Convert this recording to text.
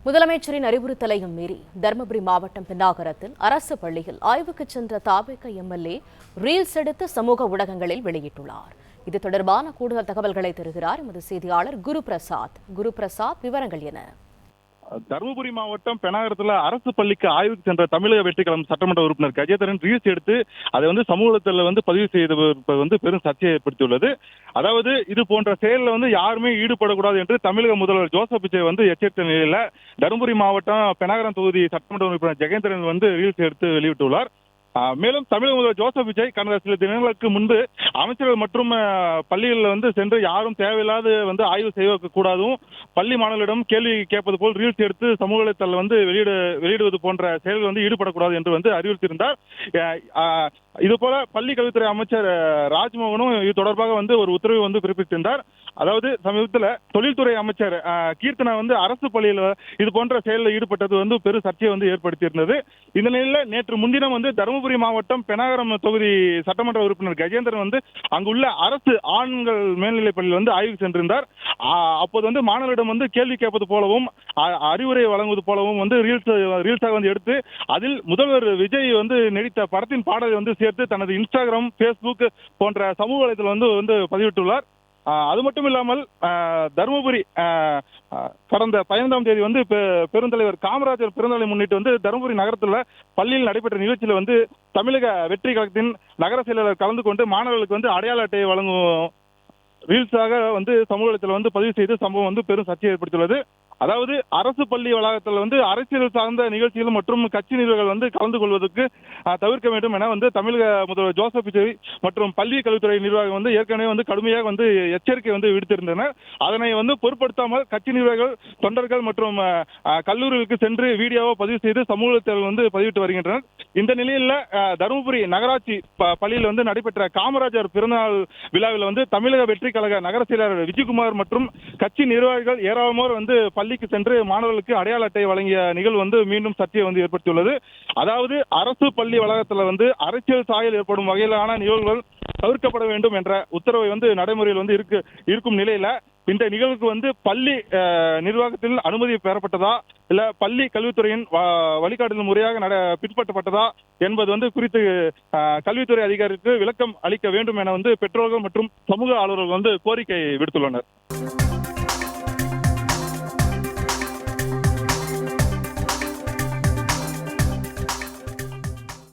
முதலமைச்சரின் அறிவுறுத்தலையும் மீறி தருமபுரி மாவட்டம் பென்னாகரத்தில் அரசு பள்ளியில் ஆய்வுக்கு சென்ற தாவேக எம்எல்ஏ ரீல்ஸ் எடுத்து சமூக ஊடகங்களில் வெளியிட்டுள்ளார். இது தொடர்பான கூடுதல் தகவல்களை தருகிறார் எமது செய்தியாளர் குருபிரசாத். விவரங்கள் என்ன? தருமபுரி மாவட்டம் பெனாகரத்தில் அரசு பள்ளிக்கு ஆய்வுக்கு சென்ற தமிழக வெற்றி கழகம் சட்டமன்ற உறுப்பினர் கஜேந்திரன் ரீல்ஸ் எடுத்து அதை சமூகத்தில் பதிவு செய்து பெரும் சர்ச்சையை ஏற்படுத்தியுள்ளது. அதாவது இது போன்ற செயலில் யாருமே ஈடுபடக்கூடாது என்று தமிழக முதல்வர் ஜோசப் விஜய் எச்சரித்த நிலையில தருமபுரி மாவட்டம் பெனாகரம் தொகுதி சட்டமன்ற உறுப்பினர் ஜெகேந்திரன் ரீல்ஸ் எடுத்து வெளியிட்டுள்ளார். மேலும் தமிழக முதல்வர் ஜோசப் விஜய் கடந்த சில தினங்களுக்கு முன்பு அமைச்சர்கள் மற்றும் பள்ளிகளில் சென்று யாரும் தேவையில்லாத ஆய்வு செய்ய கூடாதும், பள்ளி மாணவர்களிடம் கேள்வி கேட்பது போல் ரீல்ஸ் எடுத்து சமூக வலைத்தளத்தில் வெளியிடுவது போன்ற செயல்கள் ஈடுபடக்கூடாது என்று அறிவுறுத்தியிருந்தார். இது போல பள்ளி கல்வித்துறை அமைச்சர் ராஜ்மோகனும் இது தொடர்பாக ஒரு உத்தரவு பிறப்பித்திருந்தார். அதாவது சமீபத்தில் தொழில்துறை அமைச்சர் கீர்த்தனா அரசு பள்ளியில் இது போன்ற செயலில் ஈடுபட்டது பெரும் சர்ச்சையை ஏற்படுத்தியிருந்தது. இந்த நிலையில் நேற்று முன்தினம் தருமபுரி மாவட்டம் பெனாகரம் தொகுதி சட்டமன்ற உறுப்பினர் கஜேந்திரன் அங்குள்ள அரசு ஆண்கள் மேல்நிலைப் பள்ளியில் ஆய்வு சென்றிருந்தார். அப்போது மாணவரிடம் கேள்வி கேட்பது போலவும் அறிவுரை வழங்குவது போலவும் ரீல்ஸாக எடுத்து அதில் முதல்வர் விஜய் நடித்த படத்தின் பாடலை சேர்த்து தனது இன்ஸ்டாகிராம், பேஸ்புக் போன்ற சமூக வலைதளத்தில் பதிவிட்டுள்ளார். அது மட்டும் இல்லாமல் தருமபுரி கடந்த 15ஆம் தேதி பெருந்தலைவர் காமராஜர் பிறந்தநாளை முன்னிட்டு தருமபுரி நகரத்தில் பள்ளியில் நடைபெற்ற நிகழ்ச்சியில் தமிழக வெற்றி கழகத்தின் நகர செயலாளர் கலந்து கொண்டு மாணவர்களுக்கு அடையாள அட்டையை வழங்கும் ரீல்ஸாக சமூக வலைதளத்தில் பதிவு செய்து சம்பவம் பெரும் சர்ச்சையை ஏற்படுத்தியுள்ளது. அதாவது அரசு பள்ளி வளாகத்தில் அரசியல் சார்ந்த நிகழ்ச்சிகள் மற்றும் கட்சி நிர்வாகிகள் கலந்து கொள்வதற்கு தவிர்க்க வேண்டும் என தமிழக முதல்வர் ஜோசப் விஜய் மற்றும் பள்ளி கல்வித்துறை நிர்வாகம் ஏற்கனவே கடுமையாக எச்சரிக்கை விடுத்திருந்தனர். அதனை பொருட்படுத்தாமல் கட்சி நிர்வாகிகள், தொண்டர்கள் மற்றும் கல்லூரிகளுக்கு சென்று வீடியோவை பதிவு செய்து சமூகத்தில் பதிவிட்டு வருகின்றனர். இந்த நிலையில் தருமபுரி நகராட்சி பள்ளியில் நடைபெற்ற காமராஜர் பிறந்தநாள் விழாவில் தமிழக வெற்றி கழக நகர செயலாளர் விஜயகுமார் மற்றும் கட்சி நிர்வாகிகள் ஏராளமானோர் பள்ளிக்கு சென்று மாணவர்களுக்கு அடையாள அட்டை வழங்கிய நிகழ்வு மீண்டும் சர்ச்சையை ஏற்படுத்தியுள்ளது. அதாவது அரசு பள்ளி வளாகத்தில் அரசியல் சாயல் ஏற்படும் வகையிலான நிகழ்வுகள் தவிர்க்கப்பட வேண்டும் என்ற உத்தரவை நடைமுறையில் இருக்கும் நிலையில இந்த நிகழ்வுக்கு பள்ளி நிர்வாகத்தில் அனுமதி பெறப்பட்டதா இல்ல பள்ளி கல்வித்துறையின் வழிகாட்டுதல் முறையாக பின்பற்றப்பட்டதா என்பது குறித்து கல்வித்துறை அதிகாரிக்கு விளக்கம் அளிக்க வேண்டும் என பெற்றோர்கள் மற்றும் சமூக ஆர்வலர்கள் கோரிக்கை விடுத்துள்ளனர்.